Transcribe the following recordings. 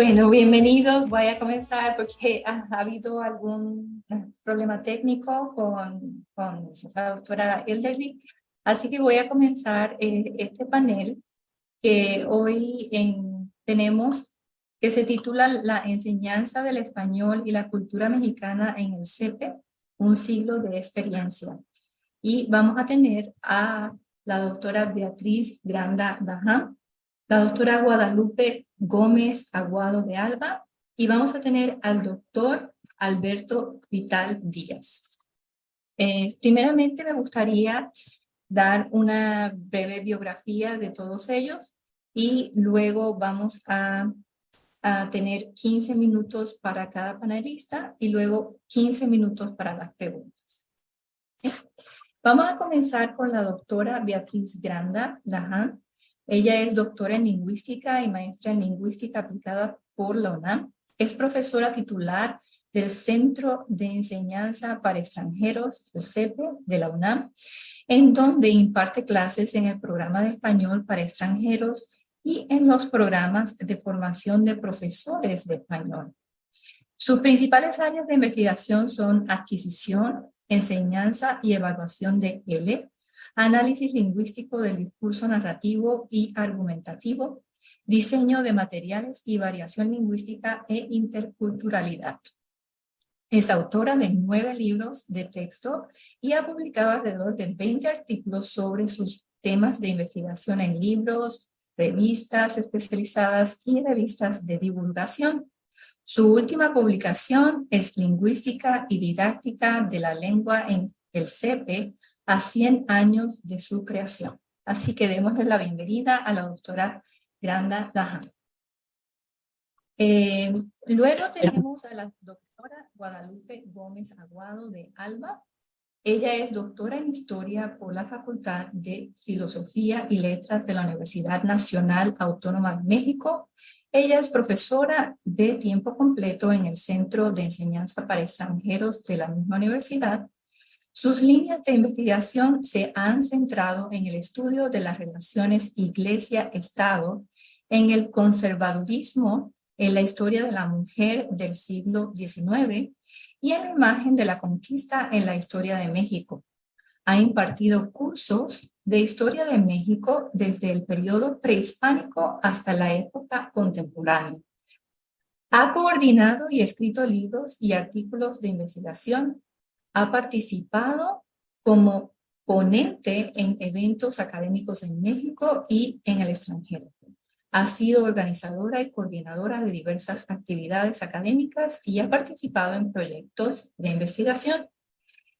Bueno, bienvenidos. Voy a comenzar porque ha habido algún problema técnico con la doctora Elderly. Así que voy a comenzar este panel que hoy tenemos, que se titula La enseñanza del español y la cultura mexicana en el CEPE, un siglo de experiencia. Y vamos a tener a la doctora Beatriz Granda Daján, la doctora Guadalupe Gómez Aguado de Alba, y vamos a tener al doctor Alberto Vital Díaz. Primeramente me gustaría dar una breve biografía de todos ellos y luego vamos a tener 15 minutos para cada panelista y luego 15 minutos para las preguntas. Vamos a comenzar con la doctora Beatriz Granda Daján. Ella es doctora en lingüística y maestra en lingüística aplicada por la UNAM. Es profesora titular del Centro de Enseñanza para Extranjeros, el CEPE, de la UNAM, en donde imparte clases en el programa de español para extranjeros y en los programas de formación de profesores de español. Sus principales áreas de investigación son adquisición, enseñanza y evaluación de L, análisis lingüístico del discurso narrativo y argumentativo, diseño de materiales y variación lingüística e interculturalidad. Es autora de 9 libros de texto y ha publicado alrededor de 20 artículos sobre sus temas de investigación en libros, revistas especializadas y revistas de divulgación. Su última publicación es Lingüística y Didáctica de la Lengua en el CEPE a 100 años de su creación. Así que démosle la bienvenida a la doctora Granda Daján. Luego tenemos a la doctora Guadalupe Gómez Aguado de Alba. Ella es doctora en Historia por la Facultad de Filosofía y Letras de la Universidad Nacional Autónoma de México. Ella es profesora de tiempo completo en el Centro de Enseñanza para Extranjeros de la misma universidad. Sus líneas de investigación se han centrado en el estudio de las relaciones Iglesia-Estado, en el conservadurismo, en la historia de la mujer del siglo XIX y en la imagen de la conquista en la historia de México. Ha impartido cursos de historia de México desde el periodo prehispánico hasta la época contemporánea. Ha coordinado y escrito libros y artículos de investigación. Ha participado como ponente en eventos académicos en México y en el extranjero. Ha sido organizadora y coordinadora de diversas actividades académicas y ha participado en proyectos de investigación.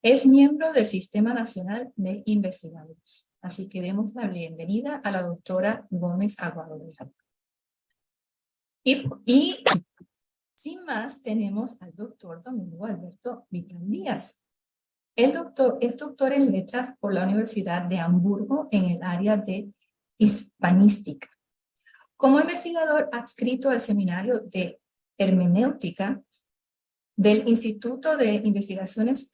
Es miembro del Sistema Nacional de Investigadores. Así que demos la bienvenida a la doctora Gómez Aguado de Alba. Y sin más, tenemos al doctor Domingo Alberto Vital Díaz. El doctor es doctor en letras por la Universidad de Hamburgo en el área de hispanística. Como investigador adscrito al Seminario de Hermenéutica del Instituto de Investigaciones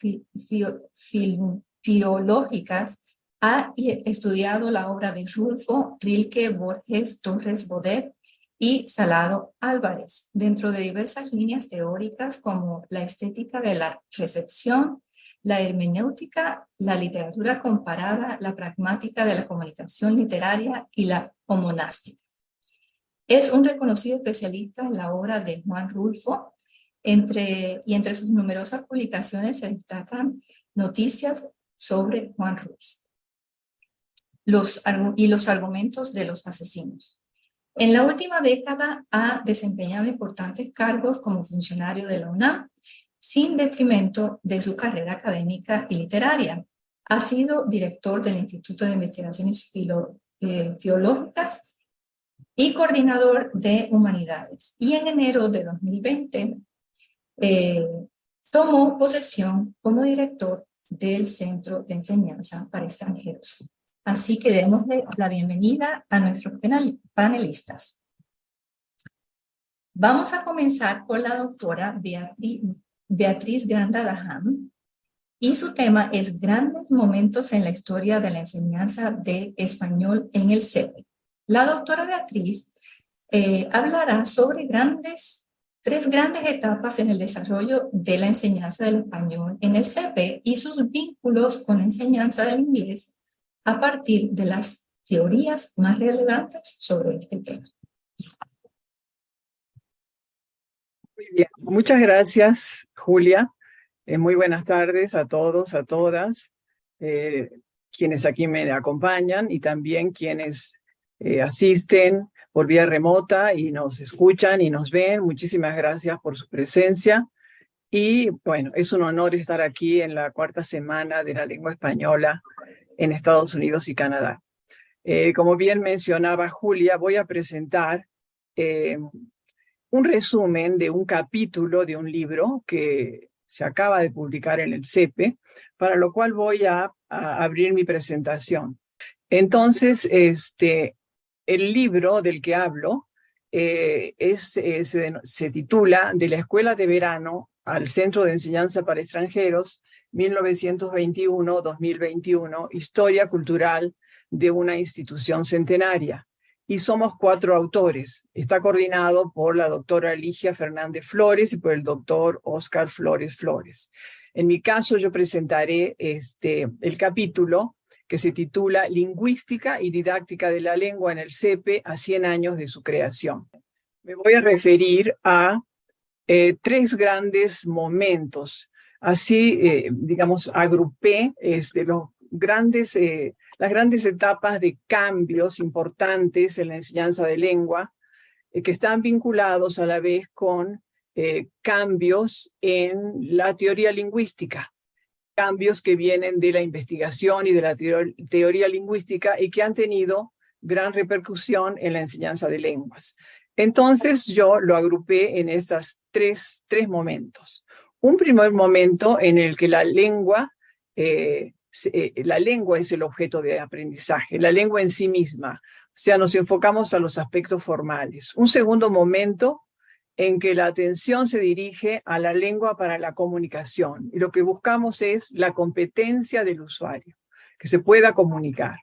Filológicas, ha estudiado la obra de Rulfo, Rilke, Borges, Torres Bodet y Salado Álvarez, dentro de diversas líneas teóricas como la estética de la recepción, la hermenéutica, la literatura comparada, la pragmática de la comunicación literaria y la homonástica. Es un reconocido especialista en la obra de Juan Rulfo. Entre sus numerosas publicaciones se destacan noticias sobre Juan Rulfo y los argumentos de los asesinos. En la última década ha desempeñado importantes cargos como funcionario de la UNAM, sin detrimento de su carrera académica y literaria. Ha sido director del Instituto de Investigaciones Filológicas y coordinador de Humanidades. Y en enero de 2020 tomó posesión como director del Centro de Enseñanza para Extranjeros. Así que démosle la bienvenida a nuestros panelistas. Vamos a comenzar con la doctora Beatriz Granda Daján, y su tema es Grandes momentos en la historia de la enseñanza de español en el CEPE. La doctora Beatriz hablará sobre tres grandes etapas en el desarrollo de la enseñanza del español en el CEPE y sus vínculos con la enseñanza del inglés a partir de las teorías más relevantes sobre este tema. Muy bien, muchas gracias, Julia. Muy buenas tardes a todos, a todas, quienes aquí me acompañan y también quienes asisten por vía remota y nos escuchan y nos ven. Muchísimas gracias por su presencia. Y bueno, es un honor estar aquí en la cuarta semana de la lengua española en Estados Unidos y Canadá. Como bien mencionaba Julia, voy a presentar un resumen de un capítulo de un libro que se acaba de publicar en el CEPE, para lo cual voy a abrir mi presentación. Entonces, el libro del que hablo se titula De la Escuela de Verano al Centro de Enseñanza para Extranjeros, 1921-2021, Historia Cultural de una Institución Centenaria. Y somos 4 autores. Está coordinado por la doctora Ligia Fernández Flores y por el doctor Oscar Flores Flores. En mi caso, yo presentaré el capítulo que se titula Lingüística y Didáctica de la Lengua en el CEPE a 100 años de su creación. Me voy a referir a 3 grandes momentos. Así, digamos, agrupé las grandes etapas de cambios importantes en la enseñanza de lengua que están vinculados a la vez con cambios en la teoría lingüística, cambios que vienen de la investigación y de la teoría lingüística y que han tenido gran repercusión en la enseñanza de lenguas. Entonces yo lo agrupé en estos tres momentos. Un primer momento en el que la lengua es el objeto de aprendizaje, la lengua en sí misma. O sea, nos enfocamos a los aspectos formales. Un segundo momento en que la atención se dirige a la lengua para la comunicación. Y lo que buscamos es la competencia del usuario, que se pueda comunicar.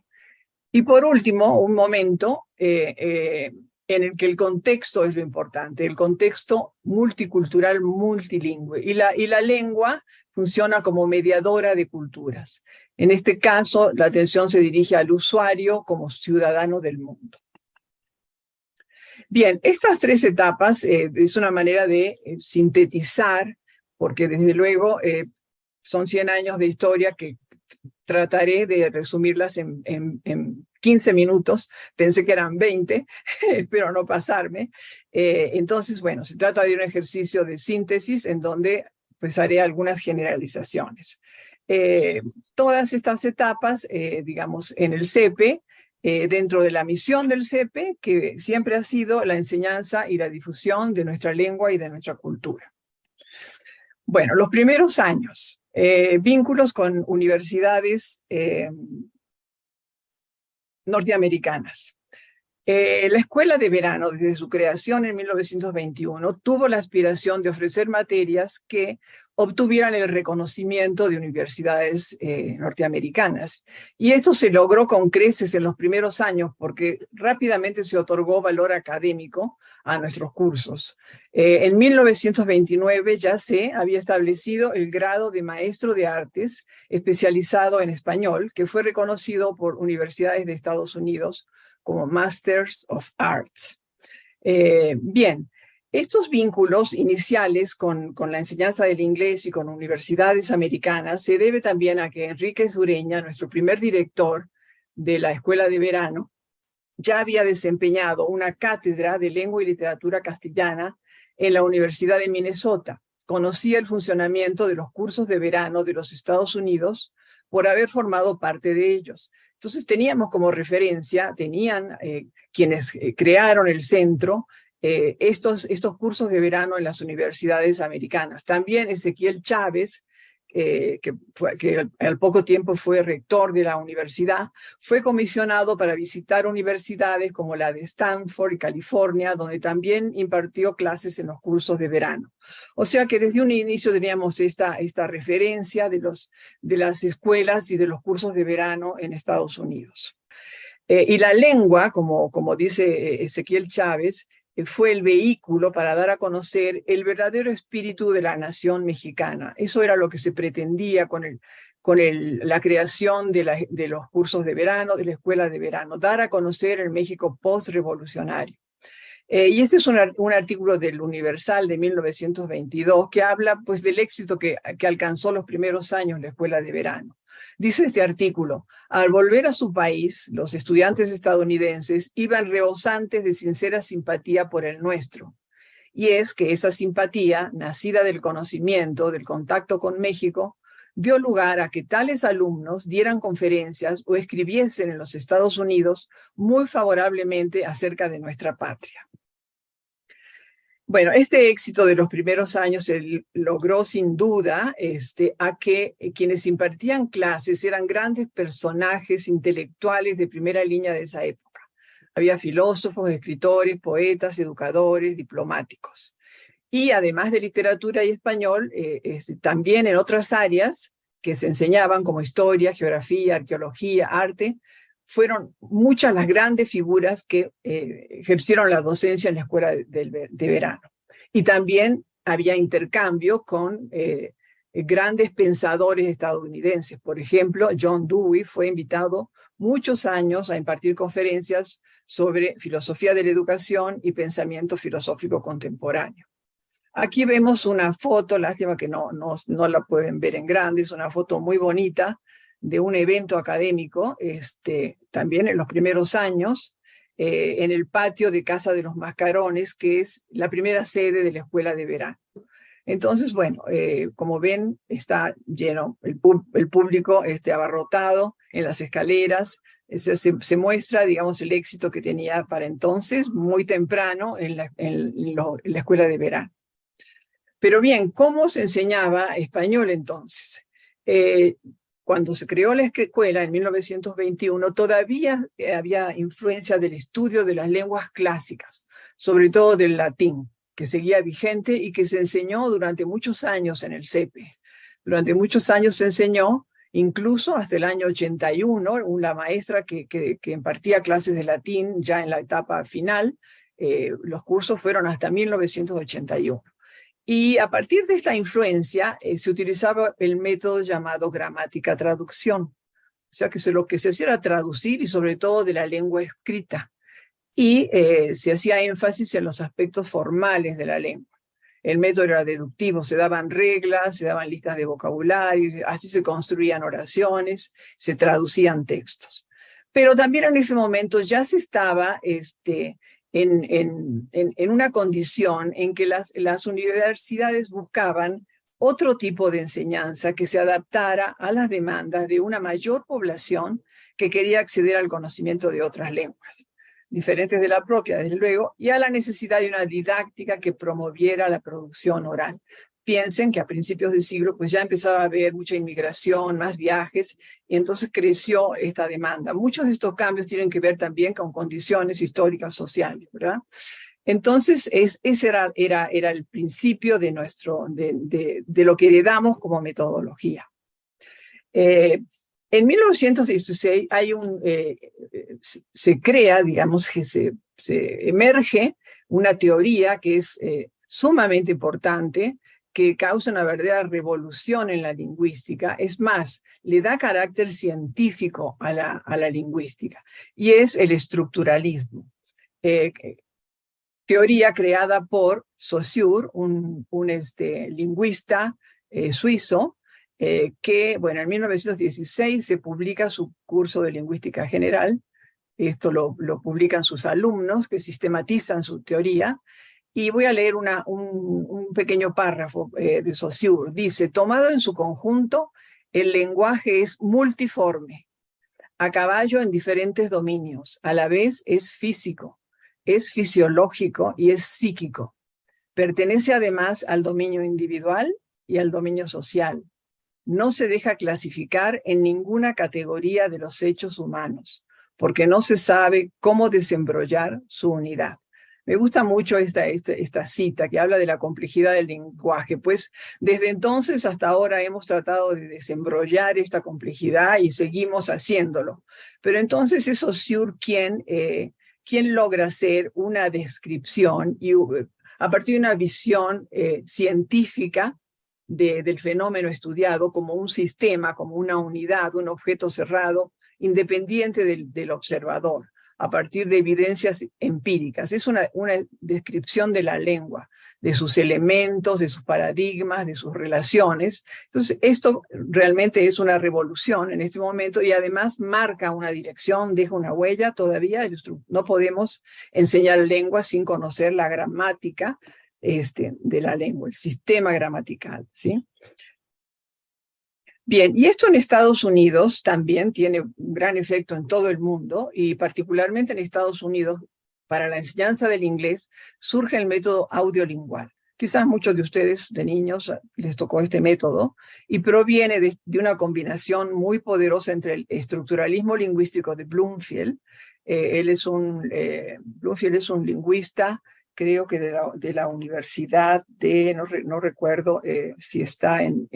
Y por último, un momento en el que el contexto es lo importante, el contexto multicultural, multilingüe. Y la lengua funciona como mediadora de culturas. En este caso, la atención se dirige al usuario como ciudadano del mundo. Bien, estas 3 etapas es una manera de sintetizar, porque desde luego son 100 años de historia que trataré de resumirlas en 15 minutos. Pensé que eran 20, espero no pasarme. Entonces, bueno, se trata de un ejercicio de síntesis en donde pues haré algunas generalizaciones. Todas estas etapas, digamos, en el CEPE, dentro de la misión del CEPE, que siempre ha sido la enseñanza y la difusión de nuestra lengua y de nuestra cultura. Bueno, los primeros años, vínculos con universidades norteamericanas. La Escuela de Verano, desde su creación en 1921, tuvo la aspiración de ofrecer materias que obtuvieran el reconocimiento de universidades norteamericanas. Y esto se logró con creces en los primeros años porque rápidamente se otorgó valor académico a nuestros cursos. En 1929 ya se había establecido el grado de maestro de artes especializado en español, que fue reconocido por universidades de Estados Unidos como Masters of Arts. Bien, estos vínculos iniciales con la enseñanza del inglés y con universidades americanas se debe también a que Enrique Sureña, nuestro primer director de la Escuela de Verano, ya había desempeñado una cátedra de lengua y literatura castellana en la Universidad de Minnesota. Conocía el funcionamiento de los cursos de verano de los Estados Unidos por haber formado parte de ellos. Entonces teníamos como referencia, tenían quienes crearon el centro, estos cursos de verano en las universidades americanas. También Ezequiel Chávez, que al poco tiempo fue rector de la universidad, fue comisionado para visitar universidades como la de Stanford y California, donde también impartió clases en los cursos de verano. O sea que desde un inicio teníamos esta referencia de las escuelas y de los cursos de verano en Estados Unidos. Y la lengua, como dice Ezequiel Chávez, fue el vehículo para dar a conocer el verdadero espíritu de la nación mexicana. Eso era lo que se pretendía con la creación de los cursos de verano, de la escuela de verano, dar a conocer el México post-revolucionario. Y este es un artículo del Universal de 1922 que habla pues, del éxito que alcanzó los primeros años la escuela de verano. Dice este artículo: al volver a su país, los estudiantes estadounidenses iban rebosantes de sincera simpatía por el nuestro. Y es que esa simpatía, nacida del conocimiento, del contacto con México, dio lugar a que tales alumnos dieran conferencias o escribiesen en los Estados Unidos muy favorablemente acerca de nuestra patria. Bueno, este éxito de los primeros años logró sin duda a que quienes impartían clases eran grandes personajes intelectuales de primera línea de esa época. Había filósofos, escritores, poetas, educadores, diplomáticos. Y además de literatura y español, también en otras áreas que se enseñaban como historia, geografía, arqueología, arte, fueron muchas las grandes figuras que ejercieron la docencia en la escuela de verano. Y también había intercambio con grandes pensadores estadounidenses. Por ejemplo, John Dewey fue invitado muchos años a impartir conferencias sobre filosofía de la educación y pensamiento filosófico contemporáneo. Aquí vemos una foto, lástima que no la pueden ver en grande, es una foto muy bonita de un evento académico, también en los primeros años, en el patio de Casa de los Mascarones, que es la primera sede de la escuela de verano. Entonces, bueno, como ven, está lleno el público abarrotado en las escaleras. Se muestra, digamos, el éxito que tenía para entonces, muy temprano, en la escuela de verano. Pero bien, ¿cómo se enseñaba español entonces? Cuando se creó la escuela en 1921, todavía había influencia del estudio de las lenguas clásicas, sobre todo del latín, que seguía vigente y que se enseñó durante muchos años en el CEPE. Durante muchos años se enseñó, incluso hasta el año 81, una maestra que impartía clases de latín ya en la etapa final. Los cursos fueron hasta 1981. Y a partir de esta influencia se utilizaba el método llamado gramática-traducción. O sea que lo que se hacía era traducir y sobre todo de la lengua escrita. Y se hacía énfasis en los aspectos formales de la lengua. El método era deductivo, se daban reglas, se daban listas de vocabulario, así se construían oraciones, se traducían textos. Pero también en ese momento ya se estaba en una condición en que las universidades buscaban otro tipo de enseñanza que se adaptara a las demandas de una mayor población que quería acceder al conocimiento de otras lenguas, diferentes de la propia, desde luego, y a la necesidad de una didáctica que promoviera la producción oral. Piensen que a principios del siglo pues ya empezaba a haber mucha inmigración, más viajes, y entonces creció esta demanda. Muchos de estos cambios tienen que ver también con condiciones históricas, sociales, ¿verdad? Entonces, ese era el principio de lo que heredamos como metodología. En 1916 se crea, digamos, que se emerge una teoría que es sumamente importante, que causa una verdadera revolución en la lingüística. Es más, le da carácter científico a la lingüística, y es el estructuralismo. Teoría creada por Saussure, un lingüista suizo, que, bueno, en 1916 se publica su curso de lingüística general. Esto lo publican sus alumnos que sistematizan su teoría. Y voy a leer un pequeño párrafo de Saussure. Dice: tomado en su conjunto, el lenguaje es multiforme, a caballo en diferentes dominios. A la vez es físico, es fisiológico y es psíquico. Pertenece además al dominio individual y al dominio social. No se deja clasificar en ninguna categoría de los hechos humanos, porque no se sabe cómo desembrollar su unidad. Me gusta mucho esta cita que habla de la complejidad del lenguaje, pues desde entonces hasta ahora hemos tratado de desembrollar esta complejidad y seguimos haciéndolo. Pero entonces es Saussure quien quien logra hacer una descripción y a partir de una visión científica del fenómeno estudiado como un sistema, como una unidad, un objeto cerrado, independiente del observador, a partir de evidencias empíricas. Es una descripción de la lengua, de sus elementos, de sus paradigmas, de sus relaciones. Entonces, esto realmente es una revolución en este momento y además marca una dirección, deja una huella. Todavía no podemos enseñar lengua sin conocer la gramática de la lengua, el sistema gramatical, ¿sí? Bien, y esto en Estados Unidos también tiene un gran efecto en todo el mundo, y particularmente en Estados Unidos, para la enseñanza del inglés, surge el método audiolingual. Quizás muchos de ustedes, de niños, les tocó este método, y proviene de una combinación muy poderosa entre el estructuralismo lingüístico de Bloomfield. Bloomfield es un lingüista, creo que de la universidad de, no recuerdo si está en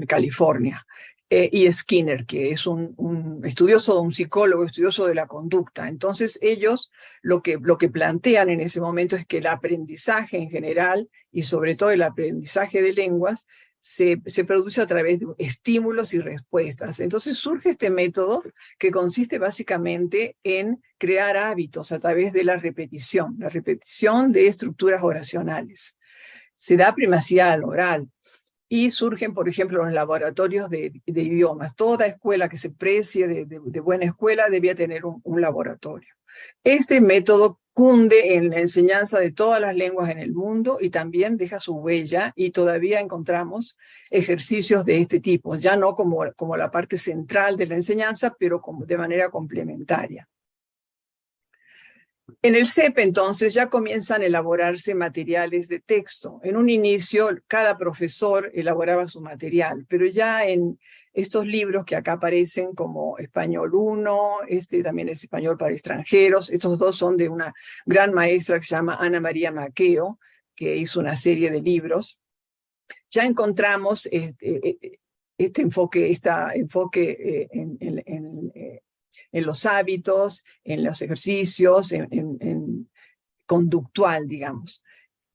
California, y Skinner, que es un estudioso, un psicólogo, estudioso de la conducta. Entonces ellos lo que plantean en ese momento es que el aprendizaje en general, y sobre todo el aprendizaje de lenguas, se produce a través de estímulos y respuestas. Entonces surge este método que consiste básicamente en crear hábitos a través de la repetición de estructuras oracionales. Se da primacía al oral y surgen, por ejemplo, los laboratorios de idiomas. Toda escuela que se precie de buena escuela debía tener un laboratorio. Este método cunde en la enseñanza de todas las lenguas en el mundo y también deja su huella, y todavía encontramos ejercicios de este tipo, ya no como la parte central de la enseñanza, pero de manera complementaria. En el CEP, entonces, ya comienzan a elaborarse materiales de texto. En un inicio, cada profesor elaboraba su material, pero ya en estos libros que acá aparecen como Español 1, también es Español para extranjeros, estos dos son de una gran maestra que se llama Ana María Maqueo, que hizo una serie de libros. Ya encontramos este enfoque en los hábitos, en los ejercicios, en conductual, digamos.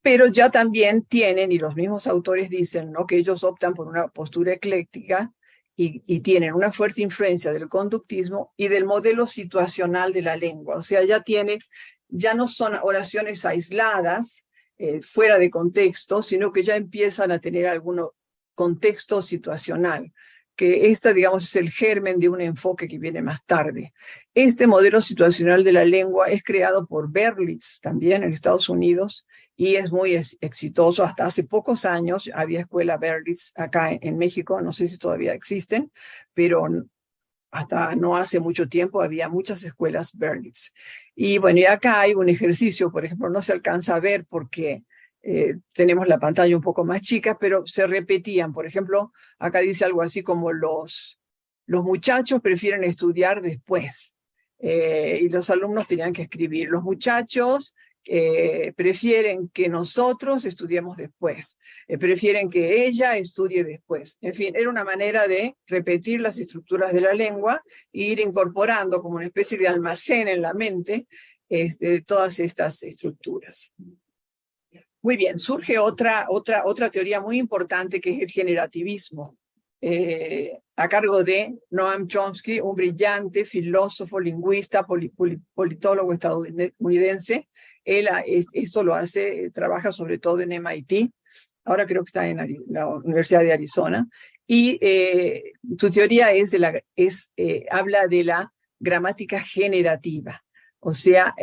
Pero ya también tienen, y los mismos autores dicen, ¿no?, que ellos optan por una postura ecléctica y tienen una fuerte influencia del conductismo y del modelo situacional de la lengua. O sea, ya no son oraciones aisladas, fuera de contexto, sino que ya empiezan a tener algún contexto situacional, que digamos, es el germen de un enfoque que viene más tarde. Este modelo situacional de la lengua es creado por Berlitz, también en Estados Unidos, y es muy exitoso. Hasta hace pocos años había escuela Berlitz acá en México, no sé si todavía existen, pero hasta no hace mucho tiempo había muchas escuelas Berlitz. Y bueno, y acá hay un ejercicio, por ejemplo, no se alcanza a ver porque tenemos la pantalla un poco más chica, pero se repetían. Por ejemplo, acá dice algo así como los muchachos prefieren estudiar después, y los alumnos tenían que escribir. Los muchachos prefieren que nosotros estudiemos después, prefieren que ella estudie después. En fin, era una manera de repetir las estructuras de la lengua e ir incorporando como una especie de almacén en la mente todas estas estructuras. Muy bien, surge otra teoría muy importante, que es el generativismo, a cargo de Noam Chomsky, un brillante filósofo, lingüista, politólogo estadounidense. Él esto lo hace, trabaja sobre todo en MIT, ahora creo que está en la Universidad de Arizona, y su teoría habla de la gramática generativa, o sea,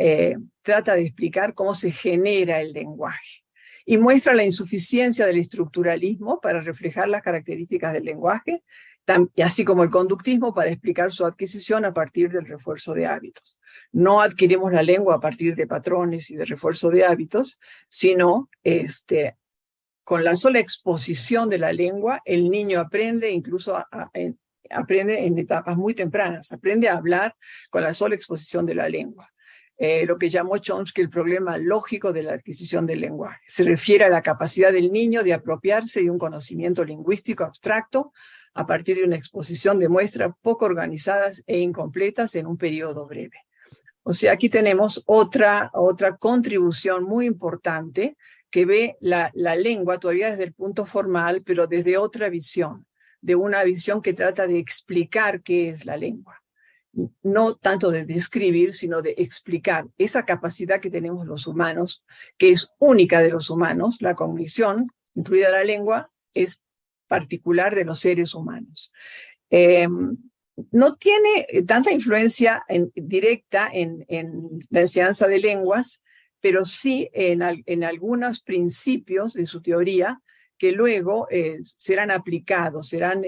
trata de explicar cómo se genera el lenguaje, y muestra la insuficiencia del estructuralismo para reflejar las características del lenguaje, así como el conductismo para explicar su adquisición a partir del refuerzo de hábitos. No adquirimos la lengua a partir de patrones y de refuerzo de hábitos, sino con la sola exposición de la lengua, el niño aprende, incluso aprende en etapas muy tempranas, aprende a hablar con la sola exposición de la lengua. Lo que llamó Chomsky el problema lógico de la adquisición del lenguaje. Se refiere a la capacidad del niño de apropiarse de un conocimiento lingüístico abstracto a partir de una exposición de muestras poco organizadas e incompletas en un periodo breve. O sea, aquí tenemos otra contribución muy importante que ve la lengua todavía desde el punto formal, pero desde otra visión, de una visión que trata de explicar qué es la lengua. No tanto de describir, sino de explicar esa capacidad que tenemos los humanos, que es única de los humanos. La cognición, incluida la lengua, es particular de los seres humanos. No tiene tanta influencia directa en la enseñanza de lenguas, pero sí en algunos principios de su teoría que luego serán aplicados, serán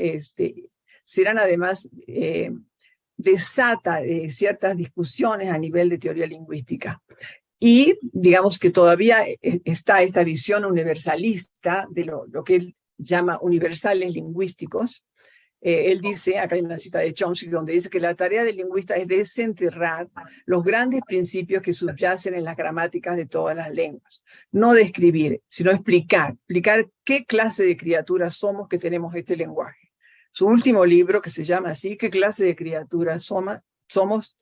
además desata ciertas discusiones a nivel de teoría lingüística. Y digamos que todavía está esta visión universalista de lo que él llama universales lingüísticos. Él dice, acá hay una cita de Chomsky, donde dice que la tarea del lingüista es desenterrar los grandes principios que subyacen en las gramáticas de todas las lenguas. No describir, sino explicar qué clase de criaturas somos que tenemos este lenguaje. Su último libro, que se llama así, ¿Qué clase de criaturas somos?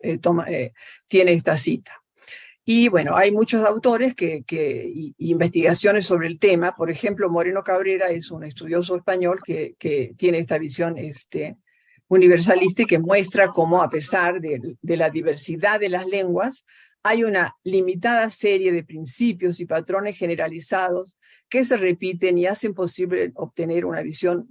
Tiene esta cita. Y bueno, hay muchos autores y investigaciones sobre el tema. Por ejemplo, Moreno Cabrera es un estudioso español que tiene esta visión universalista y que muestra cómo, a pesar de la diversidad de las lenguas, hay una limitada serie de principios y patrones generalizados que se repiten y hacen posible obtener una visión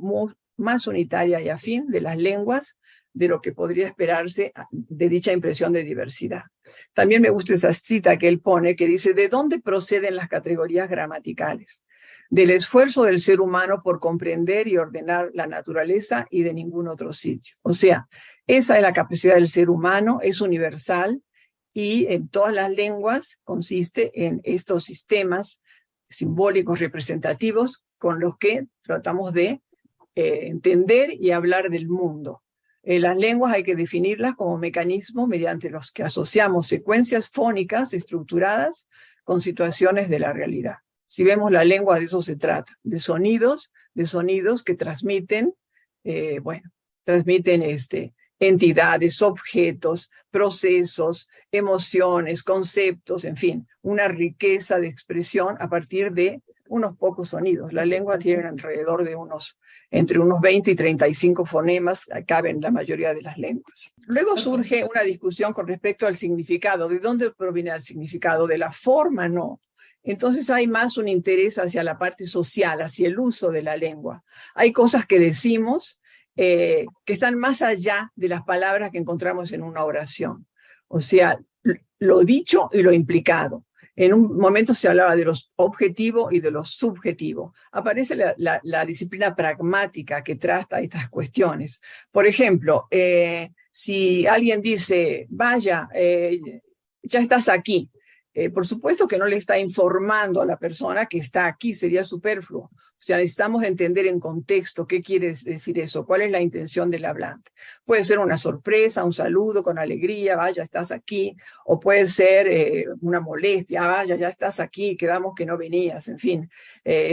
más unitaria y afín de las lenguas de lo que podría esperarse de dicha impresión de diversidad. También me gusta esa cita que él pone, que dice, ¿de dónde proceden las categorías gramaticales? Del esfuerzo del ser humano por comprender y ordenar la naturaleza y de ningún otro sitio. O sea, esa es la capacidad del ser humano, es universal y en todas las lenguas consiste en estos sistemas simbólicos representativos con los que tratamos de entender y hablar del mundo. Las lenguas hay que definirlas como mecanismos mediante los que asociamos secuencias fónicas estructuradas con situaciones de la realidad. Si vemos la lengua, de eso se trata, de sonidos que transmiten, transmiten entidades, objetos, procesos, emociones, conceptos, en fin, una riqueza de expresión a partir de unos pocos sonidos. La lengua tiene alrededor de entre unos 20 y 35 fonemas, caben la mayoría de las lenguas. Luego surge una discusión con respecto al significado. ¿De dónde proviene el significado? De la forma, no. Entonces hay más un interés hacia la parte social, hacia el uso de la lengua. Hay cosas que decimos que están más allá de las palabras que encontramos en una oración. O sea, lo dicho y lo implicado. En un momento se hablaba de lo objetivo y de lo subjetivo. Aparece la disciplina pragmática que trata estas cuestiones. Por ejemplo, si alguien dice, vaya, ya estás aquí, por supuesto que no le está informando a la persona que está aquí, sería superfluo. O sea, necesitamos entender en contexto qué quiere decir eso, cuál es la intención del hablante. Puede ser una sorpresa, un saludo con alegría, vaya, estás aquí, o puede ser una molestia, vaya, ya estás aquí, quedamos que no venías, en fin.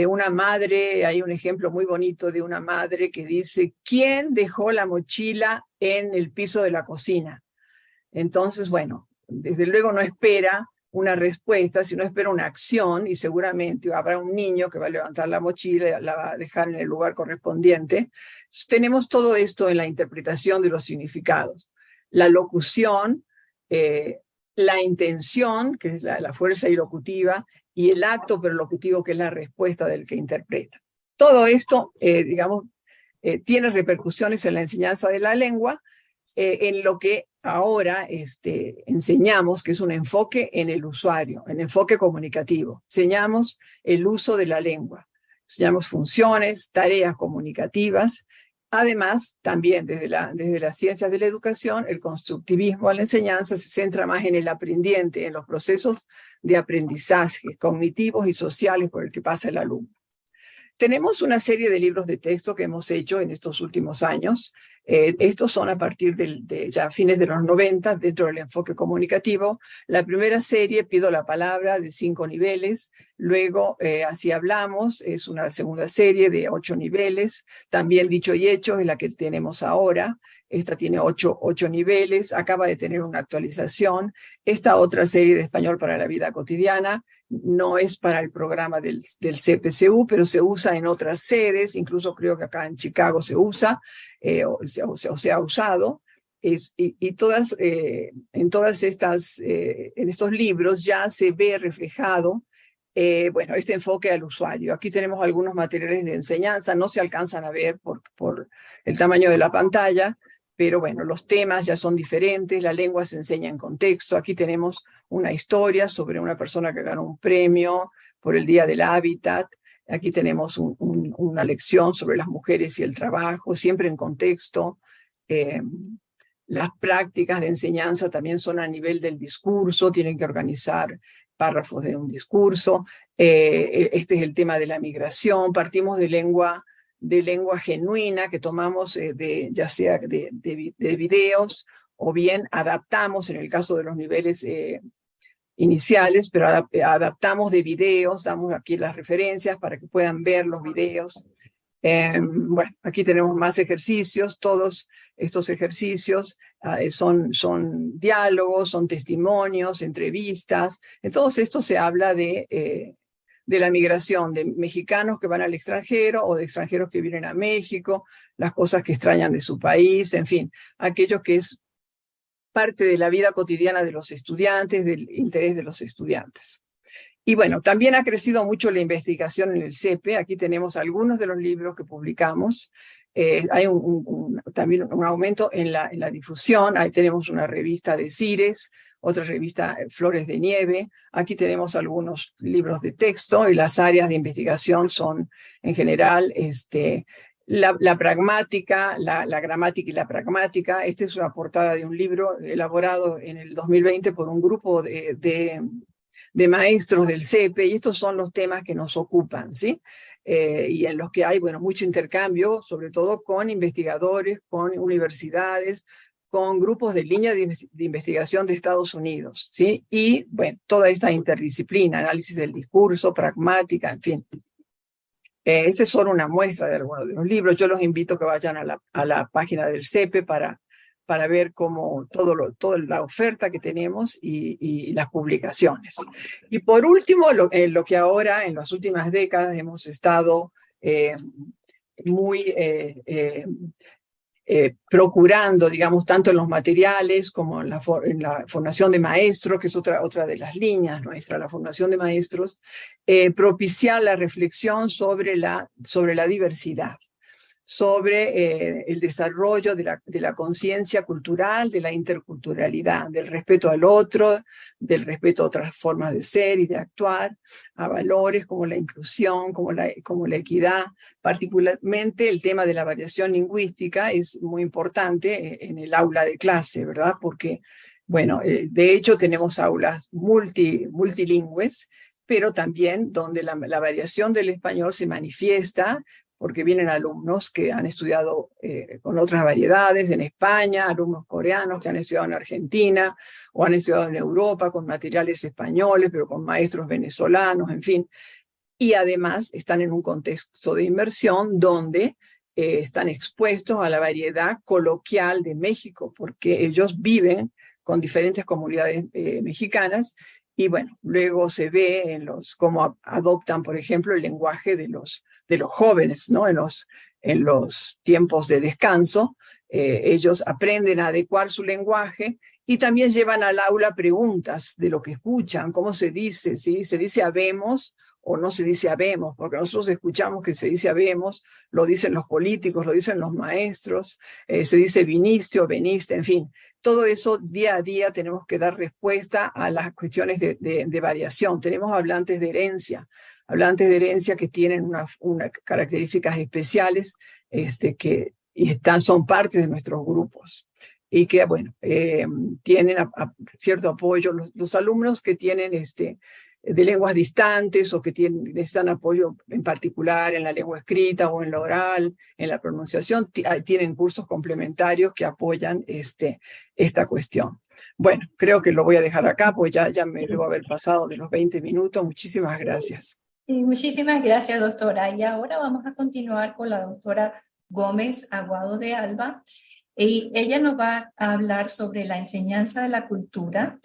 Una madre, hay un ejemplo muy bonito de una madre que dice, ¿quién dejó la mochila en el piso de la cocina? Entonces, bueno, desde luego no espera una respuesta, sino espera una acción y seguramente habrá un niño que va a levantar la mochila y la va a dejar en el lugar correspondiente. Entonces, tenemos todo esto en la interpretación de los significados. La locución, la intención, que es la fuerza ilocutiva, y el acto perlocutivo, que es la respuesta del que interpreta. Todo esto, tiene repercusiones en la enseñanza de la lengua, en lo que ahora enseñamos, que es un enfoque en el usuario, en enfoque comunicativo. Enseñamos el uso de la lengua, enseñamos funciones, tareas comunicativas. Además, también desde las ciencias de la educación, el constructivismo a la enseñanza se centra más en el aprendiente, en los procesos de aprendizaje cognitivos y sociales por el que pasa el alumno. Tenemos una serie de libros de texto que hemos hecho en estos últimos años. Estos son a partir de ya fines de los 90, dentro del enfoque comunicativo. La primera serie, Pido la Palabra, de 5 niveles. Luego, Así Hablamos, es una segunda serie de 8 niveles. También Dicho y Hecho es la que tenemos ahora. Esta tiene 8 niveles, acaba de tener una actualización. Esta otra serie de Español para la Vida Cotidiana no es para el programa del CPCU, pero se usa en otras sedes, incluso creo que acá en Chicago se usa, o se ha usado. Y todas, en todas estas, en estos libros ya se ve reflejado bueno, este enfoque al usuario. Aquí tenemos algunos materiales de enseñanza, no se alcanzan a ver por el tamaño de la pantalla, pero bueno, los temas ya son diferentes, la lengua se enseña en contexto. Aquí tenemos una historia sobre una persona que ganó un premio por el Día del Hábitat. Aquí tenemos una lección sobre las mujeres y el trabajo, siempre en contexto. Las prácticas de enseñanza también son a nivel del discurso, tienen que organizar párrafos de un discurso. Este es el tema de la migración. Partimos de lengua genuina que tomamos ya sea de videos o bien adaptamos en el caso de los niveles iniciales, pero adaptamos de videos, damos aquí las referencias para que puedan ver los videos. Bueno, aquí tenemos más ejercicios. Todos estos ejercicios son diálogos, son testimonios, entrevistas. En todos estos se habla de la migración, de mexicanos que van al extranjero o de extranjeros que vienen a México, las cosas que extrañan de su país, en fin, aquello que es parte de la vida cotidiana de los estudiantes, del interés de los estudiantes. Y bueno, también ha crecido mucho la investigación en el CEPE. Aquí tenemos algunos de los libros que publicamos. Hay también un aumento en la difusión. Ahí tenemos una revista de CIRES, otra revista Flores de Nieve. Aquí tenemos algunos libros de texto y las áreas de investigación son, en general, la pragmática, la gramática y la pragmática. Esta es una portada de un libro elaborado en el 2020 por un grupo de maestros del CEPE, y estos son los temas que nos ocupan, ¿sí? Y en los que hay, bueno, mucho intercambio, sobre todo con investigadores, con universidades, con grupos de línea de investigación de Estados Unidos, ¿sí? Y, bueno, toda esta interdisciplina, análisis del discurso, pragmática, en fin. Esta es solo una muestra de algunos de los libros. Yo los invito a que vayan a la página del CEPE para ver cómo toda la oferta que tenemos y las publicaciones. Y por último, lo que ahora en las últimas décadas hemos estado muy procurando, digamos, tanto en los materiales como en la formación de maestros, que es otra de las líneas nuestra, la formación de maestros, propiciar la reflexión sobre la diversidad, sobre el desarrollo de la conciencia cultural, de la interculturalidad, del respeto al otro, del respeto a otras formas de ser y de actuar, a valores como la inclusión, como la equidad. Particularmente el tema de la variación lingüística es muy importante en el aula de clase, ¿verdad? Porque, bueno, de hecho tenemos aulas multilingües, pero también donde la variación del español se manifiesta porque vienen alumnos que han estudiado con otras variedades en España, alumnos coreanos que han estudiado en Argentina o han estudiado en Europa con materiales españoles, pero con maestros venezolanos, en fin. Y además están en un contexto de inmersión donde están expuestos a la variedad coloquial de México, porque ellos viven con diferentes comunidades mexicanas. Y bueno, luego se ve cómo adoptan, por ejemplo, el lenguaje de los jóvenes, ¿no? En los tiempos de descanso, ellos aprenden a adecuar su lenguaje y también llevan al aula preguntas de lo que escuchan, cómo se dice, ¿sí? ¿Se dice habemos o no se dice habemos? Porque nosotros escuchamos que se dice habemos, lo dicen los políticos, lo dicen los maestros, se dice viniste o veniste, en fin. Todo eso día a día tenemos que dar respuesta a las cuestiones de variación. Tenemos hablantes de herencia que tienen unas características especiales son parte de nuestros grupos y que, bueno, tienen cierto apoyo. Los alumnos que tienen de lenguas distantes o que necesitan apoyo en particular en la lengua escrita o en la oral, en la pronunciación, tienen cursos complementarios que apoyan esta cuestión. Bueno, creo que lo voy a dejar acá, pues ya me debo haber pasado de los 20 minutos. Muchísimas gracias. Y muchísimas gracias, doctora. Y ahora vamos a continuar con la doctora Gómez Aguado de Alba. Y ella nos va a hablar sobre la enseñanza de la cultura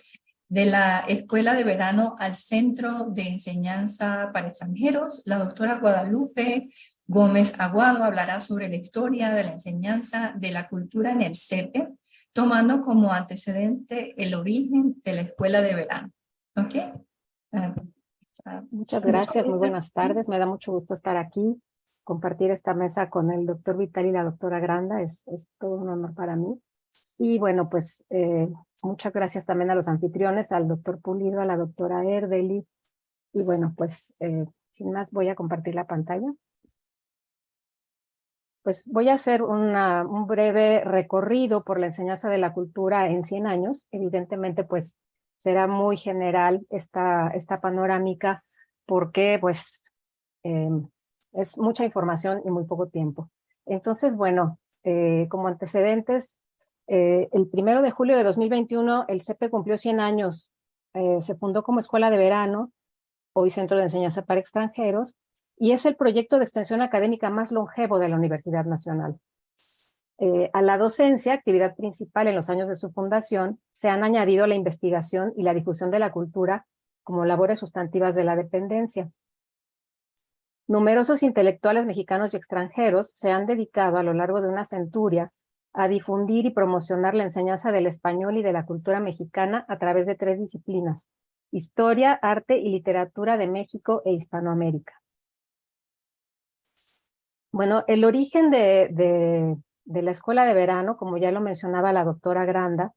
de la Escuela de Verano al Centro de Enseñanza para Extranjeros. La doctora Guadalupe Gómez Aguado hablará sobre la historia de la enseñanza de la cultura en el CEPE, tomando como antecedente el origen de la Escuela de Verano. ¿Ok? Muchas gracias, muy buenas tardes. Me da mucho gusto estar aquí, compartir esta mesa con el doctor Vital y la doctora Granda. Es todo un honor para mí. Y bueno, pues muchas gracias también a los anfitriones, al doctor Pulido, a la doctora Erdely. Y bueno, pues sin más voy a compartir la pantalla. Pues voy a hacer un breve recorrido por la enseñanza de la cultura en 100 años. Evidentemente, pues será muy general esta panorámica porque pues es mucha información y muy poco tiempo. Entonces, bueno, como antecedentes, el 1 de julio de 2021 el CEPE cumplió 100 años. Se fundó como escuela de verano, hoy Centro de Enseñanza para Extranjeros, y es el proyecto de extensión académica más longevo de la Universidad Nacional. A la docencia, actividad principal en los años de su fundación, se han añadido la investigación y la difusión de la cultura como labores sustantivas de la dependencia. Numerosos intelectuales mexicanos y extranjeros se han dedicado a lo largo de una centuria a difundir y promocionar la enseñanza del español y de la cultura mexicana a través de 3 disciplinas: historia, arte y literatura de México e Hispanoamérica. Bueno, el origen de la escuela de verano, como ya lo mencionaba la doctora Granda,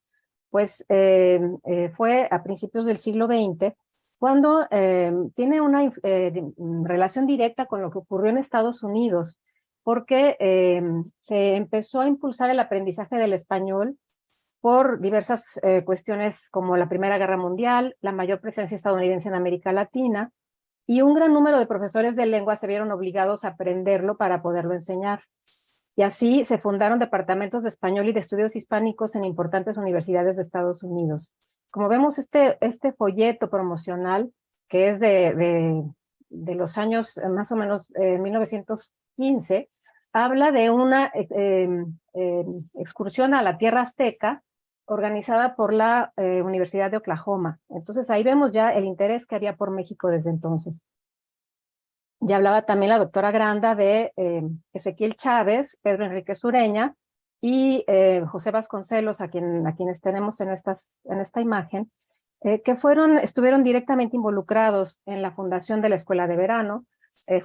pues fue a principios del siglo XX, cuando tiene una relación directa con lo que ocurrió en Estados Unidos, porque se empezó a impulsar el aprendizaje del español por diversas cuestiones como la Primera Guerra Mundial, la mayor presencia estadounidense en América Latina, y un gran número de profesores de lengua se vieron obligados a aprenderlo para poderlo enseñar. Y así se fundaron departamentos de español y de estudios hispánicos en importantes universidades de Estados Unidos. Como vemos, este folleto promocional, que es de los años más o menos 1915, habla de una excursión a la tierra azteca organizada por la Universidad de Oklahoma. Entonces ahí vemos ya el interés que había por México desde entonces. Ya hablaba también la doctora Granda de Ezequiel Chávez, Pedro Enrique Sureña y José Vasconcelos, a quienes tenemos en esta imagen, que estuvieron directamente involucrados en la fundación de la Escuela de Verano.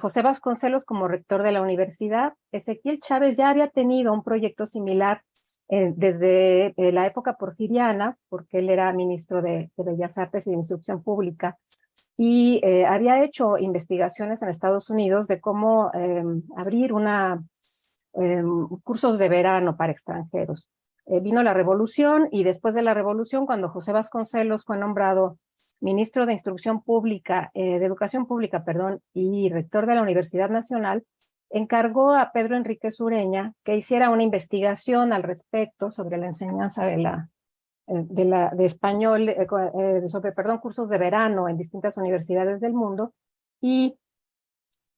José Vasconcelos como rector de la universidad. Ezequiel Chávez ya había tenido un proyecto similar desde la época porfiriana, porque él era ministro de Bellas Artes y de Instrucción Pública, y había hecho investigaciones en Estados Unidos de cómo abrir cursos de verano para extranjeros. Vino la Revolución, y después de la Revolución, cuando José Vasconcelos fue nombrado ministro de Instrucción Pública, de Educación Pública, perdón, y rector de la Universidad Nacional, encargó a Pedro Enrique Sureña que hiciera una investigación al respecto sobre la enseñanza de español, cursos de verano en distintas universidades del mundo. Y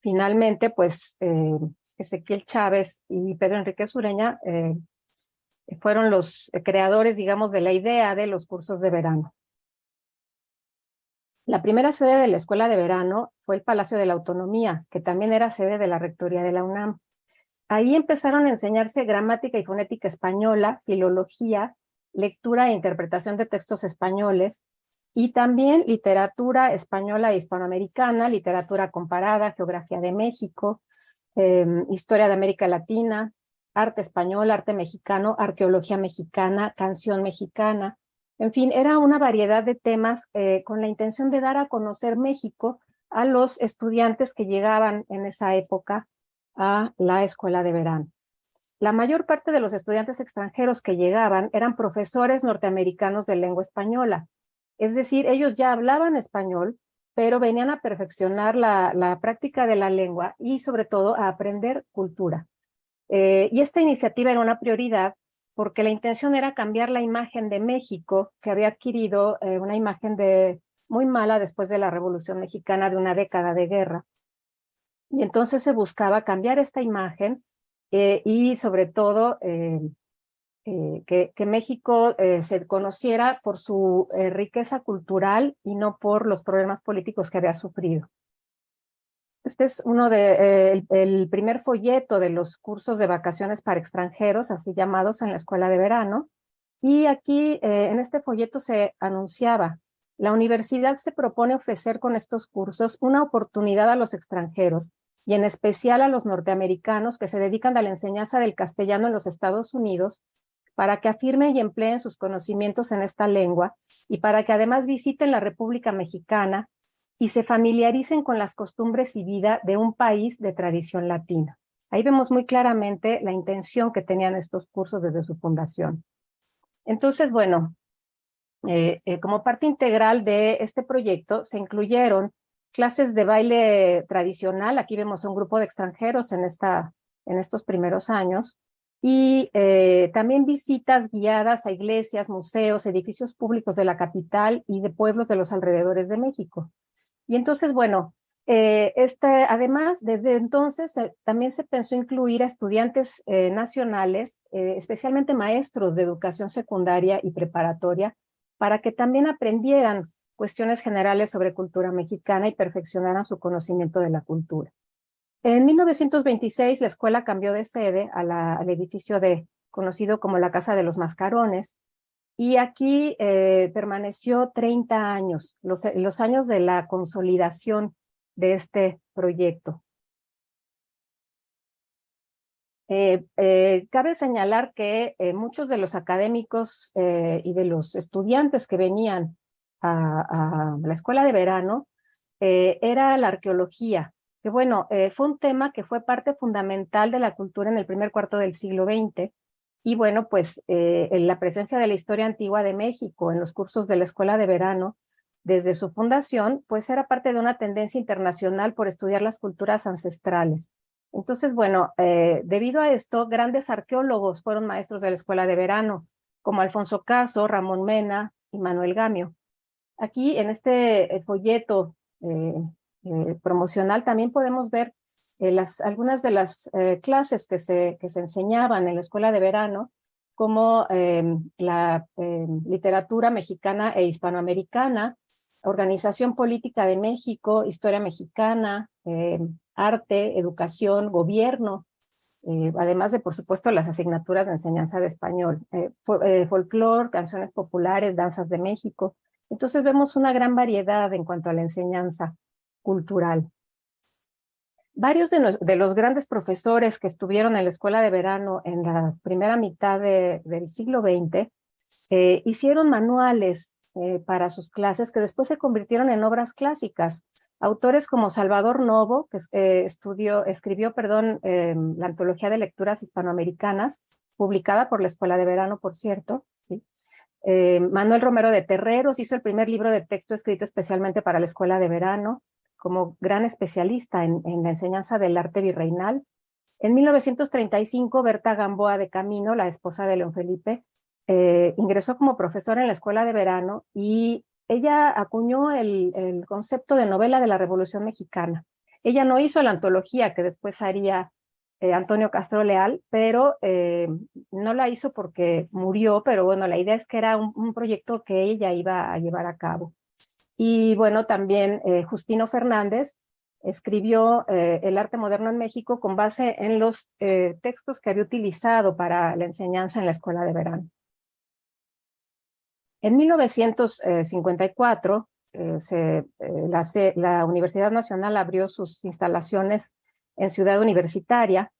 finalmente, pues, Ezequiel Chávez y Pedro Enrique Sureña fueron los creadores, digamos, de la idea de los cursos de verano. La primera sede de la Escuela de Verano fue el Palacio de la Autonomía, que también era sede de la Rectoría de la UNAM. Ahí empezaron a enseñarse gramática y fonética española, filología, lectura e interpretación de textos españoles, y también literatura española e hispanoamericana, literatura comparada, geografía de México, historia de América Latina, arte español, arte mexicano, arqueología mexicana, canción mexicana. En fin, era una variedad de temas con la intención de dar a conocer México a los estudiantes que llegaban en esa época a la escuela de verano. La mayor parte de los estudiantes extranjeros que llegaban eran profesores norteamericanos de lengua española. Es decir, ellos ya hablaban español, pero venían a perfeccionar la práctica de la lengua y sobre todo a aprender cultura. Y esta iniciativa era una prioridad porque la intención era cambiar la imagen de México, que había adquirido una imagen muy mala después de la Revolución Mexicana, de una década de guerra. Y entonces se buscaba cambiar esta imagen y sobre todo que México se conociera por su riqueza cultural y no por los problemas políticos que había sufrido. Este es el primer folleto de los cursos de vacaciones para extranjeros, así llamados en la escuela de verano. Y aquí en este folleto se anunciaba: la universidad se propone ofrecer con estos cursos una oportunidad a los extranjeros y en especial a los norteamericanos que se dedican a la enseñanza del castellano en los Estados Unidos, para que afirmen y empleen sus conocimientos en esta lengua y para que además visiten la República Mexicana y se familiaricen con las costumbres y vida de un país de tradición latina. Ahí vemos muy claramente la intención que tenían estos cursos desde su fundación. Entonces, bueno, como parte integral de este proyecto se incluyeron clases de baile tradicional. Aquí vemos un grupo de extranjeros en estos primeros años, y también visitas guiadas a iglesias, museos, edificios públicos de la capital y de pueblos de los alrededores de México. Y entonces, bueno, además, desde entonces también se pensó incluir a estudiantes nacionales, especialmente maestros de educación secundaria y preparatoria, para que también aprendieran cuestiones generales sobre cultura mexicana y perfeccionaran su conocimiento de la cultura. En 1926 la escuela cambió de sede al edificio conocido como la Casa de los Mascarones, y aquí permaneció 30 años, los años de la consolidación de este proyecto. Cabe señalar que muchos de los académicos y de los estudiantes que venían a la escuela de verano era la arqueología, que bueno, fue un tema que fue parte fundamental de la cultura en el primer cuarto del siglo XX. Y bueno, pues en la presencia de la historia antigua de México en los cursos de la escuela de verano, desde su fundación, pues era parte de una tendencia internacional por estudiar las culturas ancestrales. Entonces, bueno, debido a esto, grandes arqueólogos fueron maestros de la escuela de verano, como Alfonso Caso, Ramón Mena y Manuel Gamio. Aquí en este folleto promocional también podemos ver algunas de las clases que se enseñaban en la escuela de verano, como la literatura mexicana e hispanoamericana, organización política de México, historia mexicana, arte, educación, gobierno, además de, por supuesto, las asignaturas de enseñanza de español, folclore, canciones populares, danzas de México. Entonces vemos una gran variedad en cuanto a la enseñanza cultural. Varios de los grandes profesores que estuvieron en la escuela de verano en la primera mitad del siglo XX hicieron manuales para sus clases que después se convirtieron en obras clásicas. Autores como Salvador Novo, que escribió la antología de lecturas hispanoamericanas, publicada por la escuela de verano, por cierto. ¿Sí? Manuel Romero de Terreros hizo el primer libro de texto escrito especialmente para la escuela de verano, como gran especialista en la enseñanza del arte virreinal. En 1935, Berta Gamboa de Camino, la esposa de León Felipe, ingresó como profesora en la escuela de verano, y ella acuñó el concepto de novela de la Revolución Mexicana. Ella no hizo la antología que después haría Antonio Castro Leal, pero no la hizo porque murió, pero bueno, la idea es que era un proyecto que ella iba a llevar a cabo. Y bueno, también Justino Fernández escribió El arte moderno en México con base en los textos que había utilizado para la enseñanza en la escuela de verano. En 1954, la Universidad Nacional abrió sus instalaciones en Ciudad Universitaria,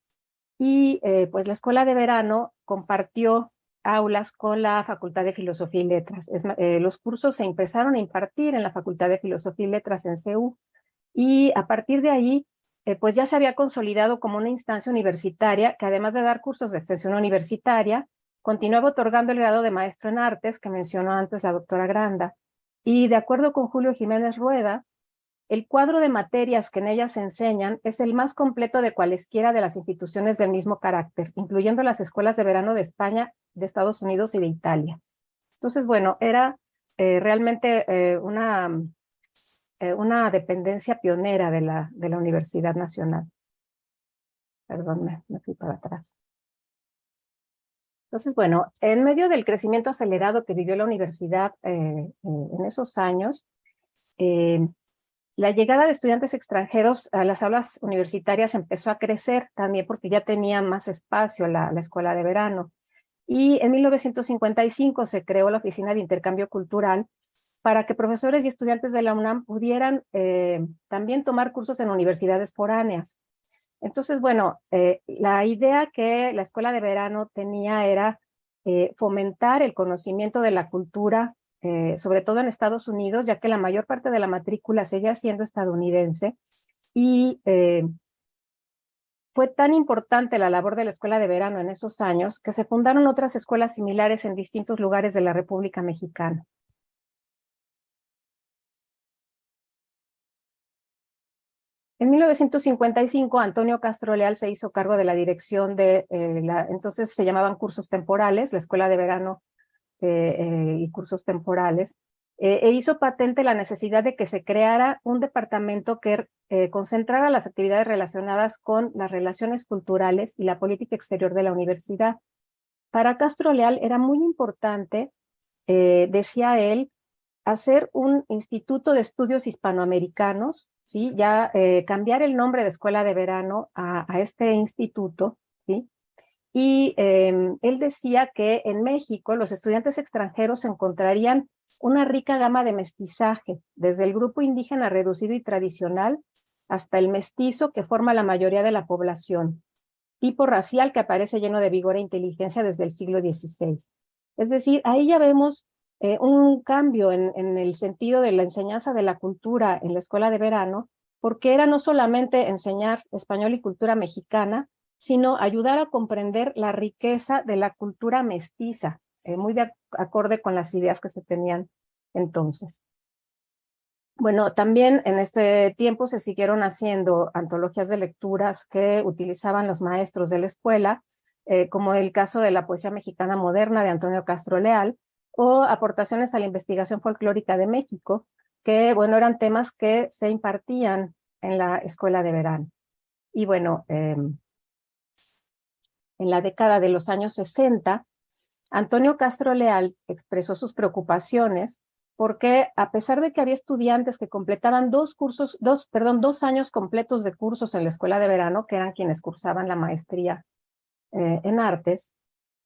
y pues la escuela de verano compartió aulas con la Facultad de Filosofía y Letras. Los cursos se empezaron a impartir en la Facultad de Filosofía y Letras en CEU, y a partir de ahí pues ya se había consolidado como una instancia universitaria que, además de dar cursos de extensión universitaria, continuaba otorgando el grado de maestro en artes que mencionó antes la doctora Granda. Y de acuerdo con Julio Jiménez Rueda, El cuadro de materias que en ellas se enseñan es el más completo de cualesquiera de las instituciones del mismo carácter, incluyendo las escuelas de verano de España, de Estados Unidos y de Italia. Entonces, bueno, era realmente una dependencia pionera de la Universidad Nacional. Perdón, me fui para atrás. Entonces, bueno, en medio del crecimiento acelerado que vivió la universidad en esos años, la llegada de estudiantes extranjeros a las aulas universitarias empezó a crecer también porque ya tenía más espacio la escuela de verano. Y en 1955 se creó la Oficina de Intercambio Cultural para que profesores y estudiantes de la UNAM pudieran también tomar cursos en universidades foráneas. Entonces, bueno, la idea que la escuela de verano tenía era fomentar el conocimiento de la cultura, sobre todo en Estados Unidos, ya que la mayor parte de la matrícula seguía siendo estadounidense, y fue tan importante la labor de la escuela de verano en esos años que se fundaron otras escuelas similares en distintos lugares de la República Mexicana. En 1955, Antonio Castro Leal se hizo cargo de la dirección de, entonces se llamaban cursos temporales, la escuela de verano y cursos temporales, e hizo patente la necesidad de que se creara un departamento que concentrara las actividades relacionadas con las relaciones culturales y la política exterior de la universidad. Para Castro Leal era muy importante, decía él, hacer un instituto de estudios hispanoamericanos, ¿sí? Ya cambiar el nombre de escuela de verano a este instituto, ¿sí? Y él decía que en México los estudiantes extranjeros encontrarían una rica gama de mestizaje, desde el grupo indígena reducido y tradicional hasta el mestizo que forma la mayoría de la población, tipo racial que aparece lleno de vigor e inteligencia desde el siglo XVI. Es decir, ahí ya vemos un cambio en el sentido de la enseñanza de la cultura en la escuela de verano, porque era no solamente enseñar español y cultura mexicana, sino ayudar a comprender la riqueza de la cultura mestiza, muy de acorde con las ideas que se tenían entonces. Bueno, también en ese tiempo se siguieron haciendo antologías de lecturas que utilizaban los maestros de la escuela, como el caso de la poesía mexicana moderna de Antonio Castro Leal, o aportaciones a la investigación folclórica de México, que, bueno, eran temas que se impartían en la escuela de verano. Y bueno, en la década de los años 60, Antonio Castro Leal expresó sus preocupaciones porque a pesar de que había estudiantes que completaban dos años completos de cursos en la escuela de verano, que eran quienes cursaban la maestría en artes,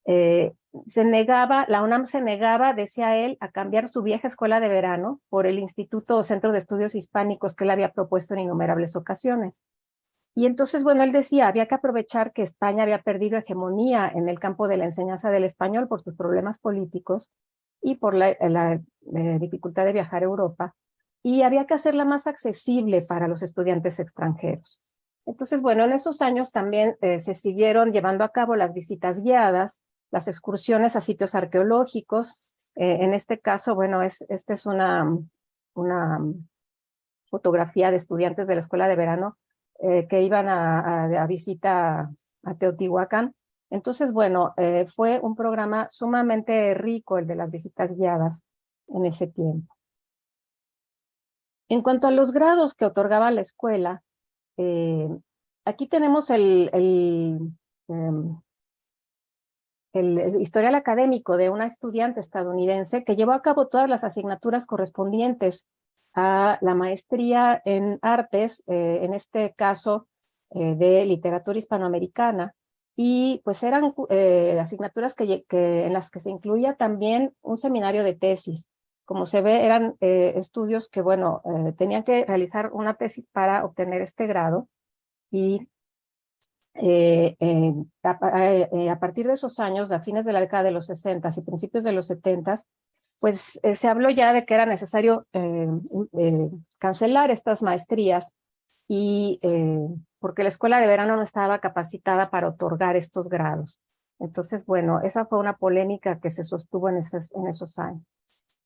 la UNAM se negaba, decía él, a cambiar su vieja escuela de verano por el Instituto o Centro de Estudios Hispánicos que él había propuesto en innumerables ocasiones. Y entonces, bueno, él decía, había que aprovechar que España había perdido hegemonía en el campo de la enseñanza del español por sus problemas políticos y por la dificultad de viajar a Europa, y había que hacerla más accesible para los estudiantes extranjeros. Entonces, bueno, en esos años también se siguieron llevando a cabo las visitas guiadas, las excursiones a sitios arqueológicos. En este caso, bueno, esta es una fotografía de estudiantes de la escuela de verano que iban a visita a Teotihuacán. Entonces, bueno, fue un programa sumamente rico el de las visitas guiadas en ese tiempo. En cuanto a los grados que otorgaba la escuela, aquí tenemos el historial académico de una estudiante estadounidense que llevó a cabo todas las asignaturas correspondientes a la maestría en artes, en este caso de literatura hispanoamericana, y pues eran asignaturas en las que se incluía también un seminario de tesis. Como se ve, eran estudios que, bueno, tenían que realizar una tesis para obtener este grado, y a partir de esos años, a fines de la década de los 60 y principios de los 70, pues se habló ya de que era necesario cancelar estas maestrías, y porque la escuela de verano no estaba capacitada para otorgar estos grados. Entonces, bueno, esa fue una polémica que se sostuvo en esos años.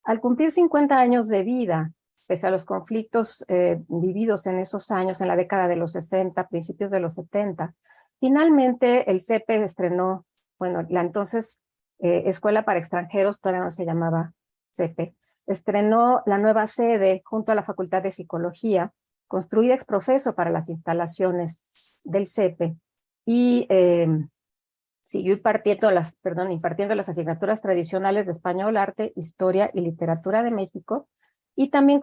Al cumplir 50 años de vida, pese a los conflictos vividos en esos años, en la década de los 60, principios de los 70, finalmente el CEPE estrenó, bueno, la entonces Escuela para Extranjeros, todavía no se llamaba CEPE, estrenó la nueva sede junto a la Facultad de Psicología, construida ex profeso para las instalaciones del CEPE, y siguió impartiendo las asignaturas tradicionales de español, arte, historia y literatura de México, y también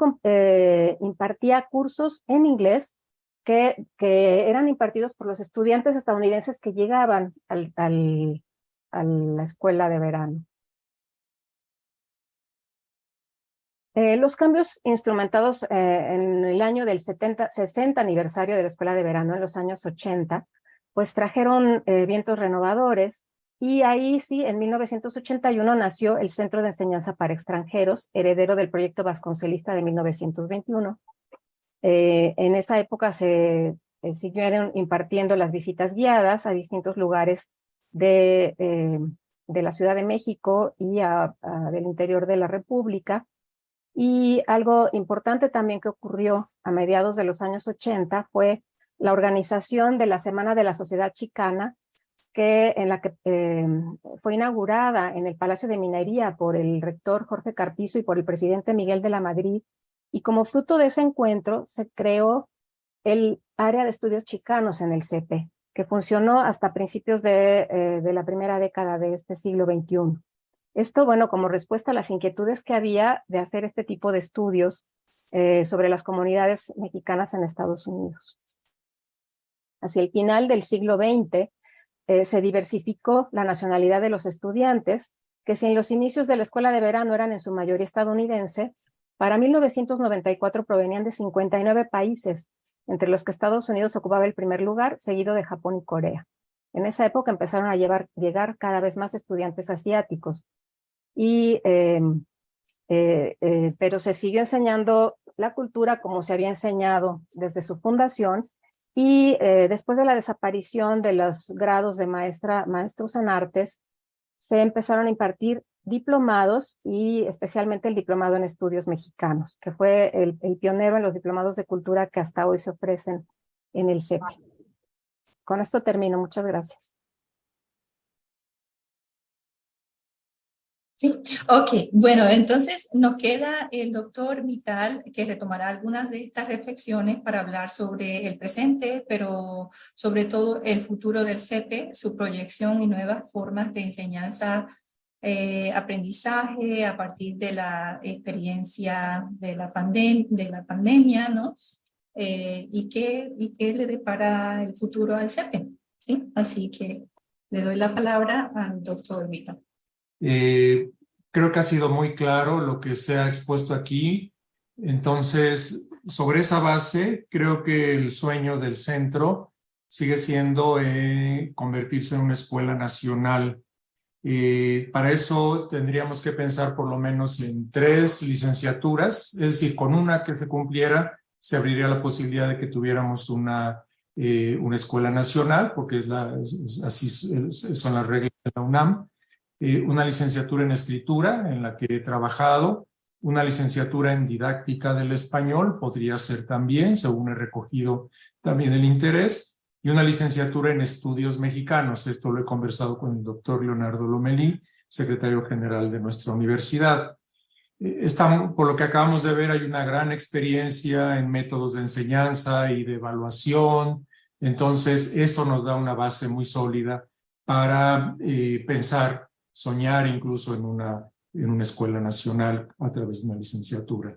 impartía cursos en inglés que eran impartidos por los estudiantes estadounidenses que llegaban a la escuela de verano. Los cambios instrumentados en el año del 60 aniversario de la escuela de verano, en los años 80, pues trajeron vientos renovadores, y ahí sí, en 1981 nació el Centro de Enseñanza para Extranjeros, heredero del proyecto vasconcelista de 1921. En esa época se siguieron impartiendo las visitas guiadas a distintos lugares de la Ciudad de México y del interior de la República. Y algo importante también que ocurrió a mediados de los años 80 fue la organización de la Semana de la Sociedad Chicana, en la que fue inaugurada en el Palacio de Minería por el rector Jorge Carpizo y por el presidente Miguel de la Madrid, y como fruto de ese encuentro se creó el área de estudios chicanos en el CEPE, que funcionó hasta principios de la primera década de este siglo XXI. Esto, bueno, como respuesta a las inquietudes que había de hacer este tipo de estudios sobre las comunidades mexicanas en Estados Unidos. Hacia el final del siglo XX se diversificó la nacionalidad de los estudiantes, que si en los inicios de la escuela de verano eran en su mayoría estadounidenses, para 1994 provenían de 59 países, entre los que Estados Unidos ocupaba el primer lugar, seguido de Japón y Corea. En esa época empezaron a llegar cada vez más estudiantes asiáticos. Pero se siguió enseñando la cultura como se había enseñado desde su fundación, y después de la desaparición de los grados de maestros en artes, se empezaron a impartir diplomados, y especialmente el diplomado en estudios mexicanos, que fue el pionero en los diplomados de cultura que hasta hoy se ofrecen en el CEPE. Con esto termino. Muchas gracias. Sí, ok. Bueno, entonces nos queda el doctor Vital, que retomará algunas de estas reflexiones para hablar sobre el presente, pero sobre todo el futuro del CEPE, su proyección y nuevas formas de enseñanza, aprendizaje a partir de la experiencia de la pandemia, ¿no? Y qué le depara el futuro al CEPE, ¿sí? Así que le doy la palabra al doctor Vital. Creo que ha sido muy claro lo que se ha expuesto aquí. Entonces, sobre esa base, creo que el sueño del centro sigue siendo convertirse en una escuela nacional. Para eso tendríamos que pensar por lo menos en 3 licenciaturas, es decir, con una que se cumpliera, se abriría la posibilidad de que tuviéramos una escuela nacional, porque así son las reglas de la UNAM. Una licenciatura en escritura, en la que he trabajado, una licenciatura en didáctica del español, podría ser también, según he recogido también el interés, y una licenciatura en estudios mexicanos. Esto lo he conversado con el doctor Leonardo Lomelí, secretario general de nuestra universidad. Por lo que acabamos de ver, hay una gran experiencia en métodos de enseñanza y de evaluación, entonces eso nos da una base muy sólida para pensar, soñar incluso en una escuela nacional a través de una licenciatura.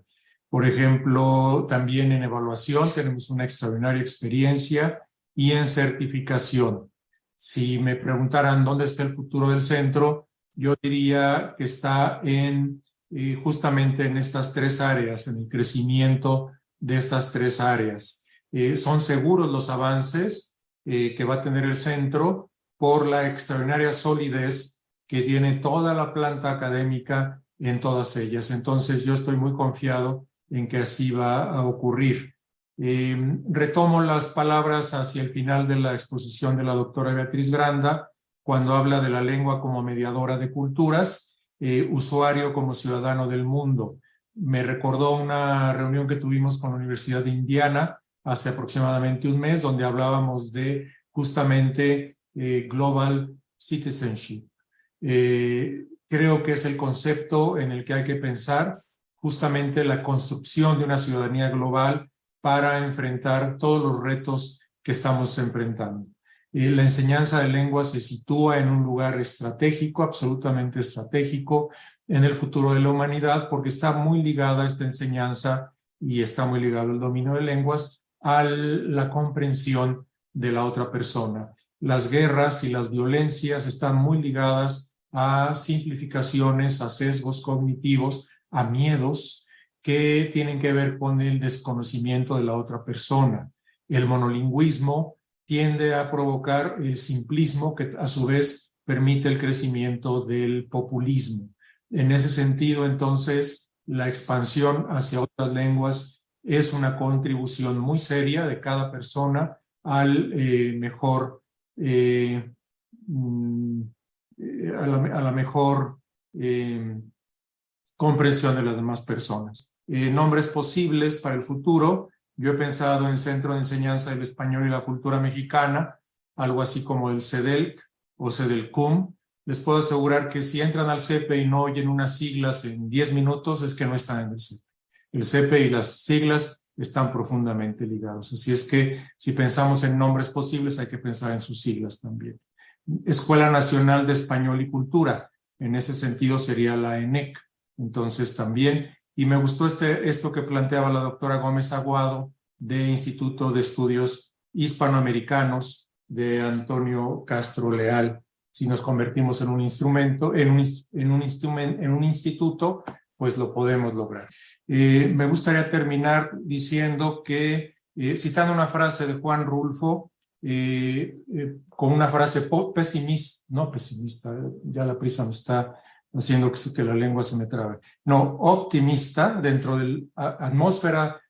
Por ejemplo, también en evaluación tenemos una extraordinaria experiencia, y en certificación. Si me preguntaran dónde está el futuro del centro, yo diría que está justamente en estas 3 áreas, en el crecimiento de estas 3 áreas. Son seguros los avances que va a tener el centro por la extraordinaria solidez que tiene toda la planta académica en todas ellas. Entonces yo estoy muy confiado en que así va a ocurrir. Retomo las palabras hacia el final de la exposición de la doctora Beatriz Granda, cuando habla de la lengua como mediadora de culturas, usuario como ciudadano del mundo. me recordó una reunión que tuvimos con la Universidad de Indiana hace aproximadamente un mes, donde hablábamos de justamente Global Citizenship. Creo que es el concepto en el que hay que pensar justamente la construcción de una ciudadanía global para enfrentar todos los retos que estamos enfrentando. La enseñanza de lengua se sitúa en un lugar estratégico, absolutamente estratégico, en el futuro de la humanidad, porque está muy ligada esta enseñanza y está muy ligado el dominio de lenguas a la comprensión de la otra persona. Las guerras y las violencias están muy ligadas a simplificaciones, a sesgos cognitivos, a miedos que tienen que ver con el desconocimiento de la otra persona. El monolingüismo tiende a provocar el simplismo, que a su vez permite el crecimiento del populismo. En ese sentido, entonces, la expansión hacia otras lenguas es una contribución muy seria de cada persona al mejor, a la mejor comprensión de las demás personas. Nombres posibles para el futuro. Yo he pensado en Centro de Enseñanza del Español y la Cultura Mexicana, algo así como el CEDELC o CEDELCUM. Les puedo asegurar que si entran al CEPE y no oyen unas siglas en 10 minutos, es que no están en el CEPE. El CEPE y las siglas están profundamente ligados. Así es que si pensamos en nombres posibles, hay que pensar en sus siglas también. Escuela Nacional de Español y Cultura. En ese sentido sería la ENEC. Entonces también, y me gustó esto que planteaba la doctora Gómez Aguado de Instituto de Estudios Hispanoamericanos de Antonio Castro Leal. Si nos convertimos en un instrumento, en un instituto, pues lo podemos lograr. Me gustaría terminar diciendo que, citando una frase de Juan Rulfo, con una frase pesimista, no pesimista, ya la prisa me está haciendo que la lengua se me trabe, no, optimista, dentro de la atmósfera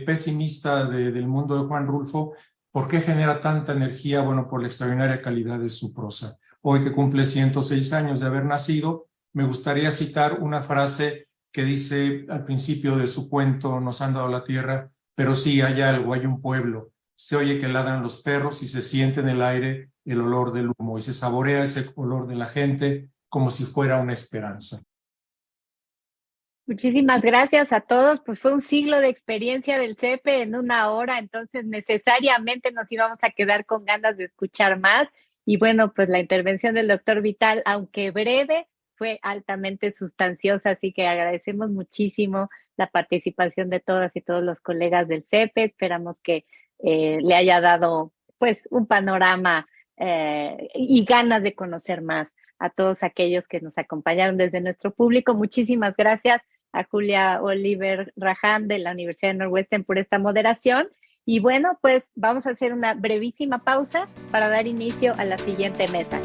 pesimista del mundo de Juan Rulfo. ¿Por qué genera tanta energía? Bueno, por la extraordinaria calidad de su prosa. Hoy que cumple 106 años de haber nacido, me gustaría citar una frase que dice al principio de su cuento Nos han dado la tierra, pero sí hay algo, hay un pueblo. Se oye que ladran los perros y se siente en el aire el olor del humo y se saborea ese olor de la gente como si fuera una esperanza. Muchísimas gracias a todos. Pues fue un siglo de experiencia del CEPE en una hora, entonces necesariamente nos íbamos a quedar con ganas de escuchar más. Y bueno, pues la intervención del doctor Vital, aunque breve, fue altamente sustanciosa, así que agradecemos muchísimo la participación de todas y todos los colegas del CEPE. Esperamos que le haya dado pues un panorama y ganas de conocer más a todos aquellos que nos acompañaron desde nuestro público. Muchísimas gracias a Julia Oliver Raján de la Universidad de Northwestern por esta moderación. Y bueno, pues vamos a hacer una brevísima pausa para dar inicio a la siguiente mesa.